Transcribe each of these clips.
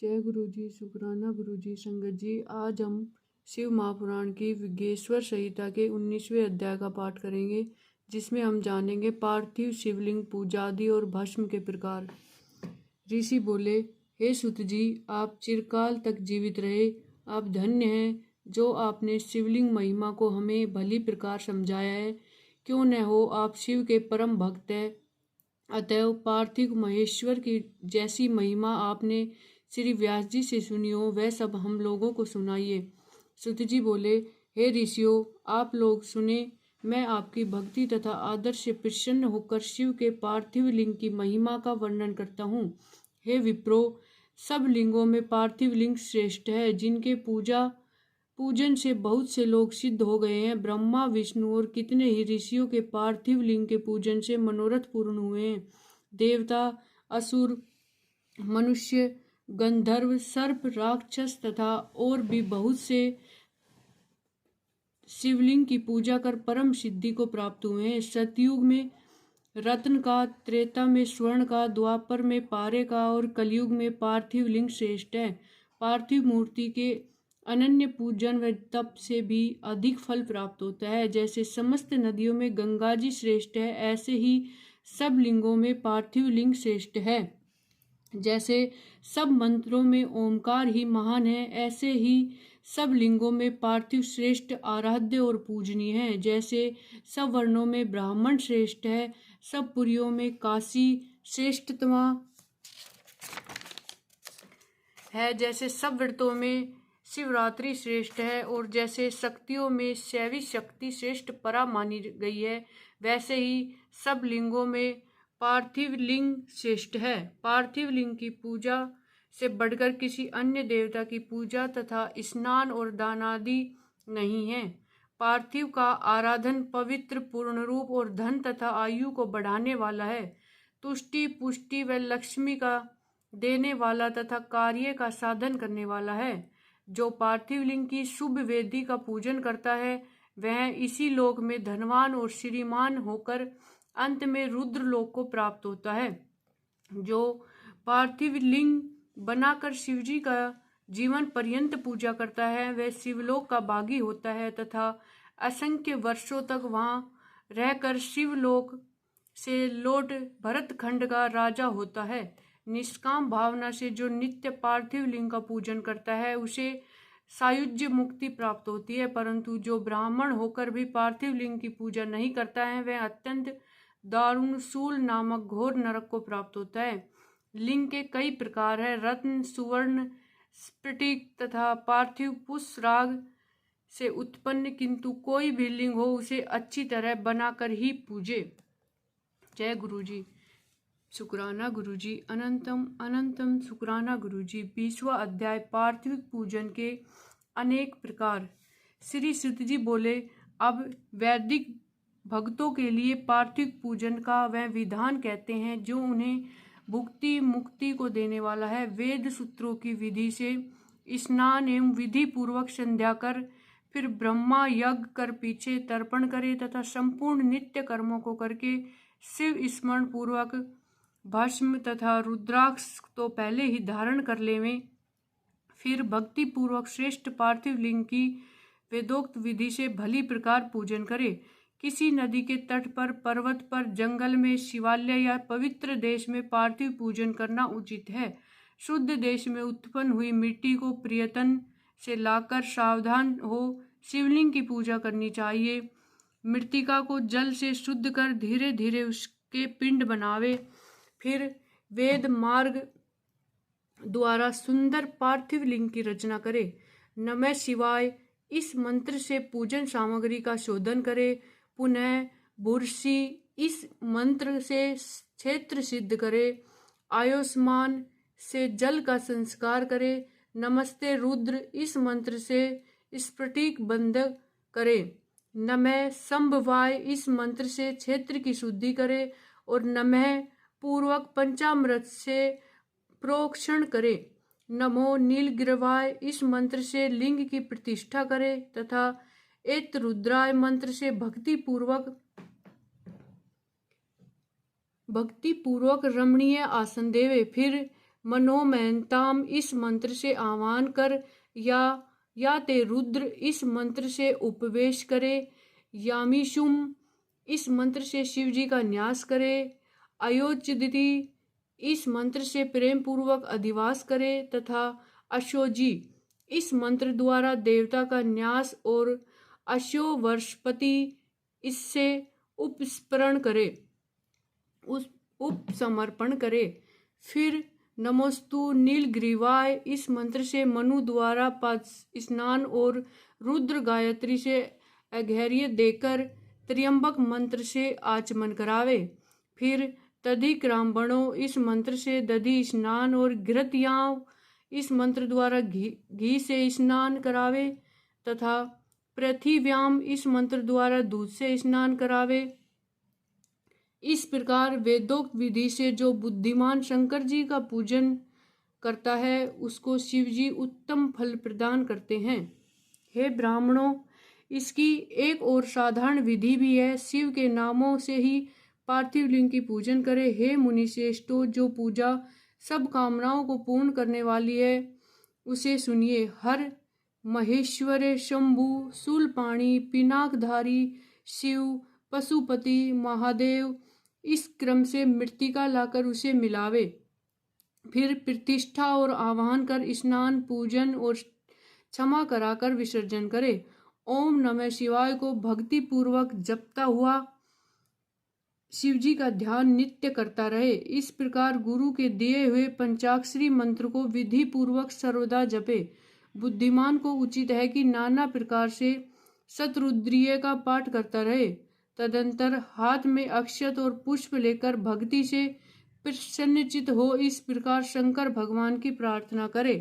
जय गुरु जी, शुक्राना गुरु जी, संगत जी। आज हम शिव महापुराण की विज्ञेश्वर संहिता के 19वें अध्याय का पाठ करेंगे, जिसमें हम जानेंगे पार्थिव शिवलिंग पूजा आदि और भस्म के प्रकार। ऋषि बोले, हे सुत जी, आप चिरकाल तक जीवित रहे। आप धन्य हैं जो आपने शिवलिंग महिमा को हमें भली प्रकार समझाया है। क्यों न हो, आप शिव के परम भक्त हैं। अतएव पार्थिव महेश्वर की जैसी महिमा आपने श्री व्यास जी से सुनी हो, वह सब हम लोगों को सुनाइए। सुत जी बोले, हे ऋषियों, आप लोग सुने। मैं आपकी भक्ति तथा आदर से प्रसन्न होकर शिव के पार्थिव लिंग की महिमा का वर्णन करता हूँ। हे विप्रो, सब लिंगों में पार्थिव लिंग श्रेष्ठ है, जिनके पूजन से बहुत से लोग सिद्ध हो गए हैं। ब्रह्मा, विष्णु और कितने ही ऋषियों के पार्थिव लिंग के पूजन से मनोरथ पूर्ण हुए हैं। देवता, असुर, मनुष्य, गंधर्व, सर्प, राक्षस तथा और भी बहुत से शिवलिंग की पूजा कर परम सिद्धि को प्राप्त हुए हैं। सतयुग में रत्न का, त्रेता में स्वर्ण का, द्वापर में पारे का और कलयुग में पार्थिव लिंग श्रेष्ठ है। पार्थिव मूर्ति के अनन्य पूजन व तप से भी अधिक फल प्राप्त होता है। जैसे समस्त नदियों में गंगा जी श्रेष्ठ है, ऐसे ही सब लिंगों में पार्थिव लिंग श्रेष्ठ है। जैसे सब मंत्रों में ओमकार ही महान है, ऐसे ही सब लिंगों में पार्थिव श्रेष्ठ, आराध्य और पूजनीय है। जैसे सब वर्णों में ब्राह्मण श्रेष्ठ है, सब पुरियों में काशी श्रेष्ठतमा है। जैसे सब व्रतों में शिवरात्रि श्रेष्ठ है, और जैसे शक्तियों में शैवी शक्ति श्रेष्ठ परा मानी गई है, वैसे ही सब लिंगों में पार्थिव लिंग श्रेष्ठ है। पार्थिव लिंग की पूजा से बढ़कर किसी अन्य देवता की पूजा तथा स्नान और दान आदि नहीं है। पार्थिव का आराधन पवित्र, पूर्ण रूप और धन तथा आयु को बढ़ाने वाला है। तुष्टि, पुष्टि व लक्ष्मी का देने वाला तथा कार्य का साधन करने वाला है। जो पार्थिव लिंग की शुभ वेदी का पूजन करता है, वह इसी लोक में धनवान और श्रीमान होकर अंत में रुद्र लोक को प्राप्त होता है। जो पार्थिव लिंग बनाकर शिवजी का जीवन पर्यंत पूजा करता है, वह शिवलोक का भागी होता है तथा असंख्य वर्षों तक वहां रहकर शिवलोक से लौट भरतखंड का राजा होता है। निष्काम भावना से जो नित्य पार्थिव लिंग का पूजन करता है, उसे सायुज्य मुक्ति प्राप्त होती है। परंतु जो ब्राह्मण होकर भी पार्थिव लिंग की पूजा नहीं करता है, वह अत्यंत दारुण शूल नामक घोर नरक को प्राप्त होता है। लिंग के कई प्रकार है। रत्न, सुवर्ण, स्फटिक तथा पार्थिव पुष्पराग से उत्पन्न, किंतु कोई भी लिंग हो, उसे अच्छी तरह बनाकर ही पूजे। जय गुरु जी, शुक्राना गुरु जी, अनंतम अनंतम शुक्राना गुरु जी। 20वां अध्याय पार्थिव पूजन के अनेक प्रकार। श्री सुत जी बोले, अब वैदिक भक्तों के लिए पार्थिव पूजन का वह विधान कहते हैं जो उन्हें भुक्ति मुक्ति को देने वाला है। वेद सूत्रों की विधि से स्नान एवं विधि पूर्वक संध्या कर, फिर ब्रह्मा यज्ञ कर पीछे तर्पण करे तथा संपूर्ण नित्य कर्मों को करके शिव स्मरण पूर्वक भस्म तथा रुद्राक्ष तो पहले ही धारण कर लेवें, फिर भक्ति पूर्वक श्रेष्ठ पार्थिव लिंग की वेदोक्त विधि से भली प्रकार पूजन करे। किसी नदी के तट पर, पर्वत पर, जंगल में, शिवालय या पवित्र देश में पार्थिव पूजन करना उचित है। शुद्ध देश में उत्पन्न हुई मिट्टी को प्रियतन से लाकर सावधान हो शिवलिंग की पूजा करनी चाहिए। मृतिका को जल से शुद्ध कर धीरे धीरे उसके पिंड बनावे, फिर वेद मार्ग द्वारा सुंदर पार्थिव लिंग की रचना करे। नमः शिवाय इस मंत्र से पूजन सामग्री का शोधन करे। पुनः बुरसी इस मंत्र से क्षेत्र सिद्ध करे। आयुष्मान से जल का संस्कार करे। नमस्ते रुद्र इस मंत्र से स्फटिक बंध करे। नमः संभवाय इस मंत्र से क्षेत्र की शुद्धि करे, और नमः पूर्वक पंचामृत से प्रोक्षण करे। नमो नीलगिरवाय इस मंत्र से लिंग की प्रतिष्ठा करे तथा एत रुद्राय मंत्र से भक्ति पूर्वक रमणीय आसन देवे। फिर मनोमयंताम इस मंत्र से आह्वान कर, या ते रुद्र इस मंत्र से उपवेश करे, यामीशुम इस मंत्र से शिव जी का न्यास करे, अयोचिदिति इस मंत्र से प्रेम पूर्वक अधिवास करे, तथा अशोजी इस मंत्र द्वारा देवता का न्यास और अशो वर्षपति इससे उपस्मरण करे, उस उपसमर्पण करे। फिर नमोस्तु नीलग्रीवाय इस मंत्र से मनु द्वारा पद स्नान और रुद्र गायत्री से अर्घ्य देकर त्र्यंबक मंत्र से आचमन करावे। फिर तदिक्रांबणो इस मंत्र से दधि स्नान और घृतयाव इस मंत्र द्वारा घी से स्नान करावे, तथा पृथिव्याम इस मंत्र द्वारा दूध से स्नान करावे। इस प्रकार वेदोक्त विधि से जो बुद्धिमान शंकर जी का पूजन करता है उसको शिव जी उत्तम फल प्रदान करते हैं। हे ब्राह्मणों, इसकी एक और साधारण विधि भी है। शिव के नामों से ही पार्थिव लिंग की पूजन करे। हे मुनि श्रेष्ठों, जो पूजा सब कामनाओं को पूर्ण करने वाली है उसे सुनिए। हर महेश्वर शंभु शूलपाणी पिनाकधारी शिव पशुपति महादेव इस क्रम से मृत्तिका लाकर उसे मिलावे। फिर प्रतिष्ठा और आवाहन कर स्नान पूजन और क्षमा कराकर विसर्जन करे। ओम नमः शिवाय को भक्ति पूर्वक जपता हुआ शिव जी का ध्यान नित्य करता रहे। इस प्रकार गुरु के दिए हुए पंचाक्षरी मंत्र को विधि पूर्वक सर्वदा जपे। बुद्धिमान को उचित है कि नाना प्रकार से शतरुद्रीय का पाठ करता रहे। तदंतर हाथ में अक्षत और पुष्प लेकर भक्ति से प्रसन्नचित हो इस प्रकार शंकर भगवान की प्रार्थना करे।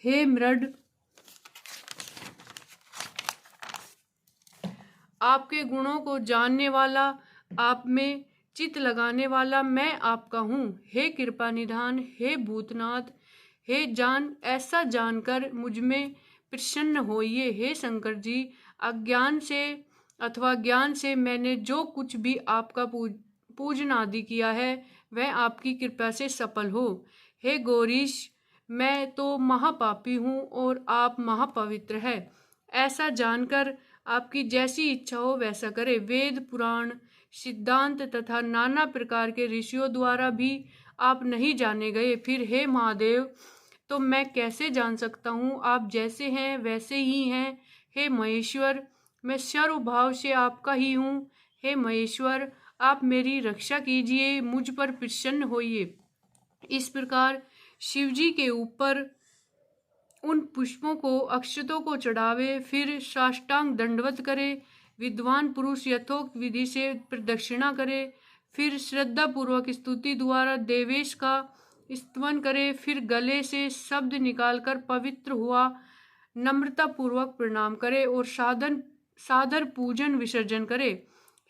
हे मृड, आपके गुणों को जानने वाला, आप में चित लगाने वाला मैं आपका हूँ। हे कृपा निधान, हे भूतनाथ, हे जान, ऐसा जानकर मुझमें प्रसन्न होइए। हे शंकर जी, अज्ञान से अथवा ज्ञान से मैंने जो कुछ भी आपका पूजन आदि किया है वह आपकी कृपा से सफल हो। हे गौरीश, मैं तो महापापी हूँ और आप महापवित्र है। ऐसा जानकर आपकी जैसी इच्छा हो वैसा करे। वेद पुराण सिद्धांत तथा नाना प्रकार के ऋषियों द्वारा भी आप नहीं जाने गए। फिर हे महादेव, तो मैं कैसे जान सकता हूँ? आप जैसे हैं वैसे ही हैं। हे महेश्वर, मैं सर्वभाव से आपका ही हूँ। हे महेश्वर, आप मेरी रक्षा कीजिए, मुझ पर प्रसन्न होइए। इस प्रकार शिवजी के ऊपर उन पुष्पों को अक्षतों को चढ़ावे, फिर साष्टांग दंडवत करे। विद्वान पुरुष यथोक्त विधि से प्रदक्षिणा करे, फिर श्रद्धा पूर्वक स्तुति द्वारा देवेश का स्तवन करे, फिर गले से शब्द निकालकर पवित्र हुआ नम्रता पूर्वक प्रणाम करे और सादर पूजन विसर्जन करे।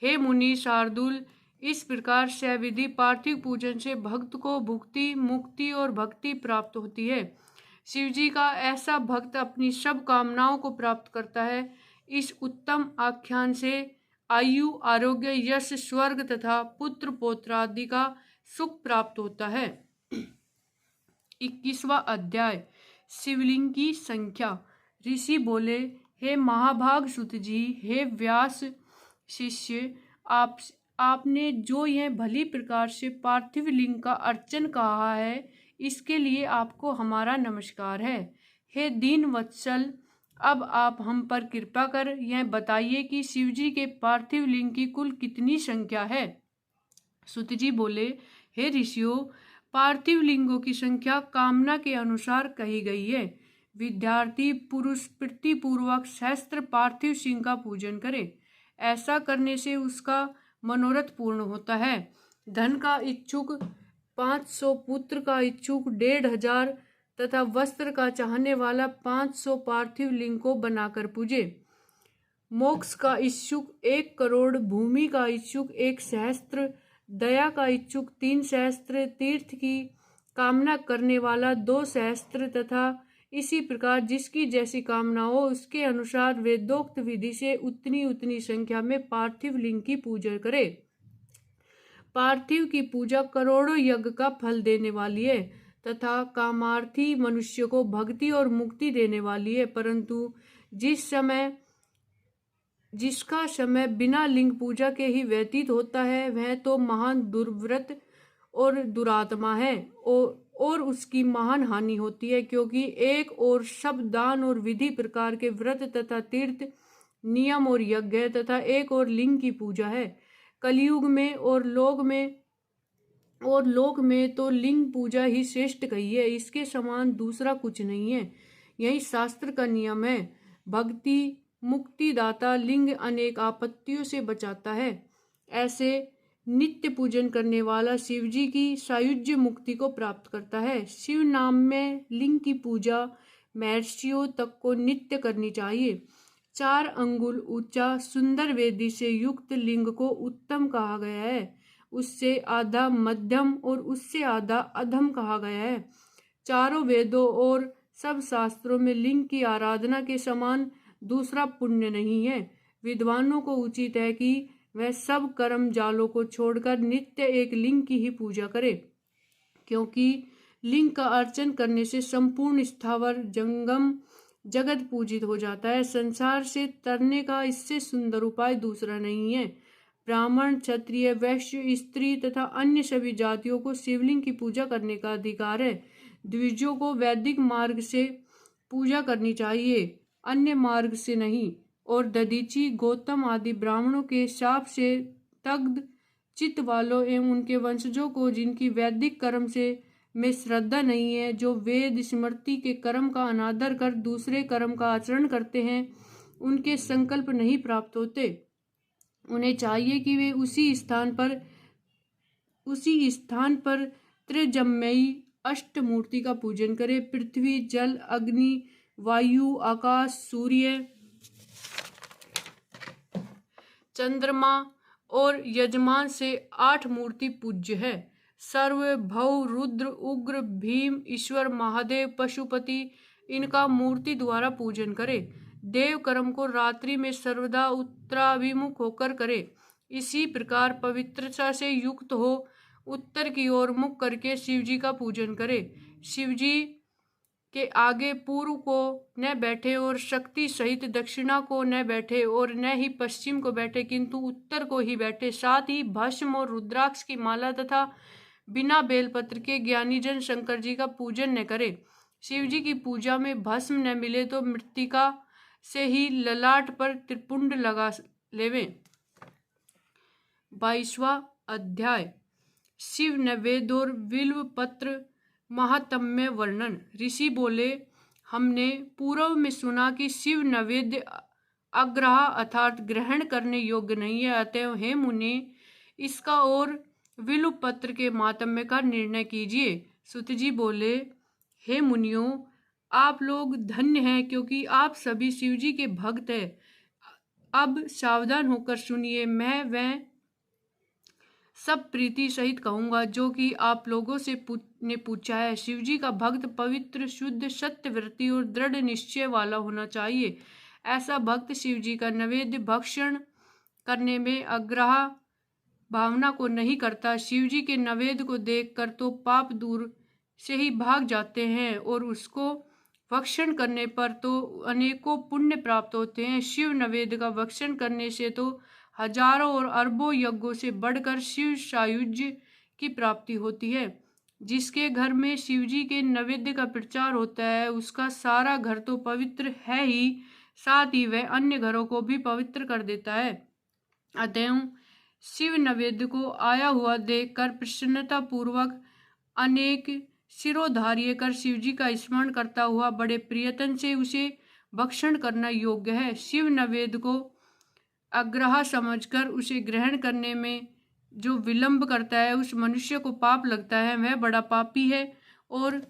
हे मुनि शार्दुल, इस प्रकार सविधि पार्थिव पूजन से भक्त को भुक्ति मुक्ति और भक्ति प्राप्त होती है। शिवजी का ऐसा भक्त अपनी सब कामनाओं को प्राप्त करता है। इस उत्तम आख्यान से आयु आरोग्य यश स्वर्ग तथा पुत्र पौत्र आदि का सुख प्राप्त होता है। 21वां अध्याय, शिवलिंग की संख्या। ऋषि बोले, हे महाभाग सुत जी, हे व्यास शिष्य, आपने जो यह भली प्रकार से पार्थिव लिंग का अर्चन कहा है इसके लिए आपको हमारा नमस्कार है। हे दीन वत्सल, अब आप हम पर कृपा कर यह बताइए कि शिवजी के पार्थिव लिंग की कुल कितनी संख्या है। सुत जी बोले, हे ऋषियों, पार्थिव लिंगों की संख्या कामना के अनुसार कही गई है। विद्यार्थी पुरुष प्रीतिपूर्वक सहस्त्र पार्थिव सिंह का पूजन करे। ऐसा करने से उसका मनोरथ पूर्ण होता है। धन का इच्छुक 500, पुत्र का इच्छुक 1500 तथा वस्त्र का चाहने वाला 500 पार्थिव लिंग को बनाकर पूजे। मोक्ष का इच्छुक 1 करोड़, भूमि का इच्छुक 1 सहस्त्र, दया का इच्छुक 3 सहस्त्र, तीर्थ की कामना करने वाला 2 सहस्त्र तथा इसी प्रकार जिसकी जैसी कामना हो उसके अनुसार वेदोक्त विधि से उतनी उतनी संख्या में पार्थिव लिंग की पूजा करे। पार्थिव की पूजा करोड़ों यज्ञ का फल देने वाली है तथा कामार्थी मनुष्य को भक्ति और मुक्ति देने वाली है, परंतु जिसका समय बिना लिंग पूजा के ही व्यतीत होता है वह तो महान दुर्व्रत और दुरात्मा है और उसकी महान हानि होती है, क्योंकि एक और सब दान और विधि प्रकार के व्रत तथा तीर्थ नियम और यज्ञ है, तथा एक और लिंग की पूजा है। कलयुग में और लोक में तो लिंग पूजा ही श्रेष्ठ कही है, इसके समान दूसरा कुछ नहीं है। यही शास्त्र का नियम है। भक्ति मुक्तिदाता लिंग अनेक आपत्तियों से बचाता है। ऐसे नित्य पूजन करने वाला शिव जी की सायुज्य मुक्ति को प्राप्त करता है। शिव नाम में लिंग की पूजा महर्षियों तक को नित्य करनी चाहिए। 4 अंगुल ऊंचा सुंदर वेदी से युक्त लिंग को उत्तम कहा गया है, उससे आधा मध्यम और उससे आधा अधम कहा गया है। चारों वेदों और सब शास्त्रों में लिंग की आराधना के समान दूसरा पुण्य नहीं है। विद्वानों को उचित है कि वह सब कर्म जालों को छोड़कर नित्य एक लिंग की ही पूजा करे, क्योंकि लिंग का अर्चन करने से संपूर्ण स्थावर जंगम जगत पूजित हो जाता है। संसार से तरने का इससे सुंदर उपाय दूसरा नहीं है। ब्राह्मण, क्षत्रिय, वैश्य, स्त्री तथा अन्य सभी जातियों को शिवलिंग की पूजा करने का अधिकार है। द्विजों को वैदिक मार्ग से पूजा करनी चाहिए, अन्य मार्ग से नहीं। और दधीची, गौतम आदि ब्राह्मणों के शाप से तग्ध चित्त वालों एवं उनके वंशजों को, जिनकी वैदिक कर्म से में श्रद्धा नहीं है, जो वेद स्मृति के कर्म का अनादर कर दूसरे कर्म का आचरण करते हैं, उनके संकल्प नहीं प्राप्त होते। उन्हें चाहिए कि वे उसी स्थान पर त्रिजम्मयी अष्टमूर्ति का पूजन करें। पृथ्वी, जल, अग्नि, वायु, आकाश, सूर्य, चंद्रमा और यजमान से 8 मूर्ति पूज्य है। सर्व, भव, रुद्र, उग्र, भीम, ईश्वर, महादेव, पशुपति, इनका मूर्ति द्वारा पूजन करे। देव कर्म को रात्रि में सर्वदा उत्तराभिमुख होकर करे। इसी प्रकार पवित्रता से युक्त हो उत्तर की ओर मुख करके शिवजी का पूजन करे। शिवजी के आगे पूर्व को न बैठे और शक्ति सहित दक्षिणा को न बैठे और न ही पश्चिम को बैठे, किंतु उत्तर को ही बैठे। साथ ही भस्म और रुद्राक्ष की माला तथा बिना बेलपत्र के ज्ञानीजन शंकर जी का पूजन न करे। शिव जी की पूजा में भस्म न मिले तो मृत्तिका से ही ललाट पर त्रिपुंड लगा लेवें। 22वां अध्याय शिव नैवेद्य और बिल्व पत्र महात्म्य वर्णन। ऋषि बोले, हमने पूर्व में सुना कि शिव नैवेद्य अग्रह अर्थात ग्रहण करने योग्य नहीं है, अतएव हे मुनि इसका और बिल्व पत्र के महात्म्य का निर्णय कीजिए। सुत जी बोले, हे मुनियों, आप लोग धन्य हैं, क्योंकि आप सभी शिव जी के भक्त हैं। अब सावधान होकर सुनिए, मैं वह सब प्रीति सहित कहूंगा जो कि आप लोगों से ने पूछा है। शिवजी का भक्त पवित्र, शुद्ध, सत्यव्रती और दृढ़ निश्चय वाला होना चाहिए। ऐसा भक्त शिवजी का नैवेद्य भक्षण करने में आग्रह भावना को नहीं करता। शिवजी के नैवेद्य को देखकर तो पाप दूर से ही भाग जाते हैं और उसको भक्षण करने पर तो अनेकों पुण्य प्राप्त होते हैं। शिव नैवेद्य का भक्षण करने से तो हजारों और अरबों यज्ञों से बढ़कर शिव सायुज्य की प्राप्ति होती है। जिसके घर में शिवजी के नैवेद्य का प्रचार होता है, उसका सारा घर तो पवित्र है ही, साथ ही वह अन्य घरों को भी पवित्र कर देता है। अतएव शिव नैवेद्य को आया हुआ देखकर प्रसन्नता पूर्वक अनेक शिरोधार्य कर शिवजी का स्मरण करता हुआ बड़े प्रियतन से उसे भक्षण करना योग्य है। शिव नैवेद्य को आग्रह समझकर उसे ग्रहण करने में जो विलंब करता है, उस मनुष्य को पाप लगता है, वह बड़ा पापी है और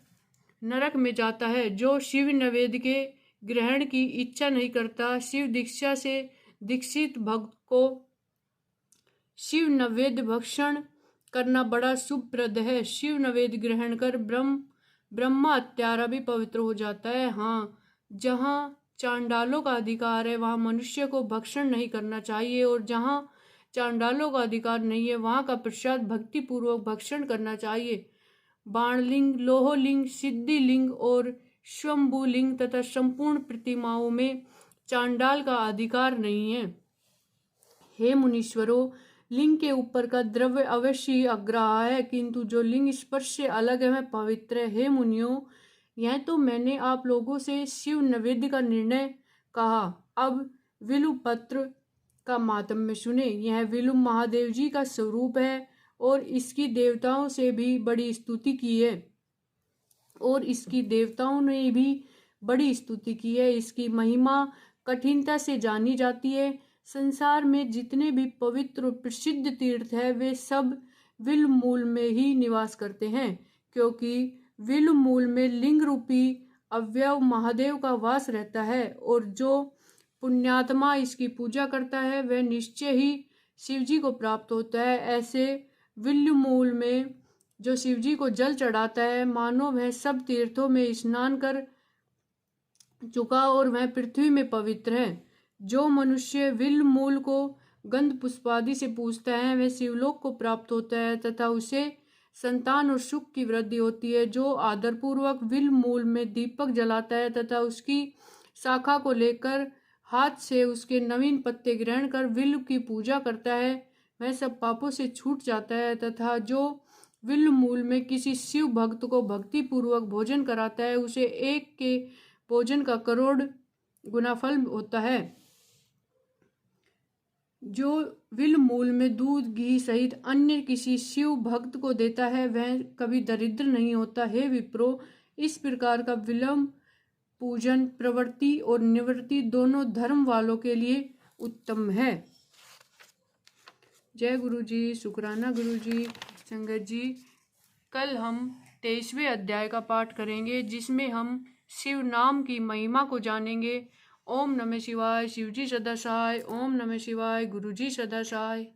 नरक में जाता है। जो शिव नैवेद्य के ग्रहण की इच्छा नहीं करता, शिव दीक्षा से दीक्षित भक्त को शिव नैवेद्य भक्षण करना बड़ा शुभप्रद है। शिव नैवेद्य ग्रहण कर ब्रह्मा हत्यारा भी पवित्र हो जाता है। हाँ, जहाँ चांडालों का अधिकार है वहाँ मनुष्य को भक्षण नहीं करना चाहिए, और जहाँ चांडालों का अधिकार नहीं है वहाँ का प्रसाद भक्ति पूर्वक भक्षण करना चाहिए। बाणलिंग, लोहलिंग, सिद्धिलिंग और स्वयंभूलिंग तथा संपूर्ण प्रतिमाओं में चांडाल का अधिकार नहीं है। हे मुनीश्वरों, लिंग के ऊपर का द्रव्य अवश्य अग्राह्य है, किंतु जो लिंग स्पर्श से अलग है वह पवित्र है। हे मुनियों, यह तो मैंने आप लोगों से शिव नैवेद्य का निर्णय कहा। अब विल्वपत्र का माहात्म्य सुने। यह विल्व महादेव जी का स्वरूप है और इसकी देवताओं से भी बड़ी स्तुति की है इसकी महिमा कठिनता से जानी जाती है। संसार में जितने भी पवित्र और प्रसिद्ध तीर्थ है वे सब विल्व मूल में ही निवास करते हैं, क्योंकि विल्व मूल में लिंग रूपी अवयव महादेव का वास रहता है और जो पुण्यात्मा इसकी पूजा करता है वह निश्चय ही शिवजी को प्राप्त होता है। ऐसे विल्व मूल में जो शिवजी को जल चढ़ाता है, मानो वह सब तीर्थों में स्नान कर चुका और वह पृथ्वी में पवित्र है। जो मनुष्य विल्व मूल को गंध पुष्पादि से पूजता है वह शिवलोक को प्राप्त होता है तथा उसे संतान और सुख की वृद्धि होती है। जो आदरपूर्वक विल्व मूल में दीपक जलाता है तथा उसकी शाखा को लेकर हाथ से उसके नवीन पत्ते ग्रहण कर विल्व की पूजा करता है वह सब पापों से छूट जाता है। तथा जो विल्व मूल में किसी शिव भक्त को भक्ति पूर्वक भोजन कराता है उसे एक के भोजन का करोड़ गुना फल होता है। जो विल्व मूल में दूध, घी सहित अन्य किसी शिव भक्त को देता है वह कभी दरिद्र नहीं होता। हे विप्रो, इस प्रकार का विल्व पूजन प्रवृत्ति और निवृत्ति दोनों धर्म वालों के लिए उत्तम है। जय गुरु जी, शुक्राना गुरु जी। संगत जी, कल हम 23वें अध्याय का पाठ करेंगे जिसमें हम शिव नाम की महिमा को जानेंगे। ओम नमः शिवाय। शिवजी सदा सहाय। ओम नमः शिवाय। गुरुजी सदा सहाय।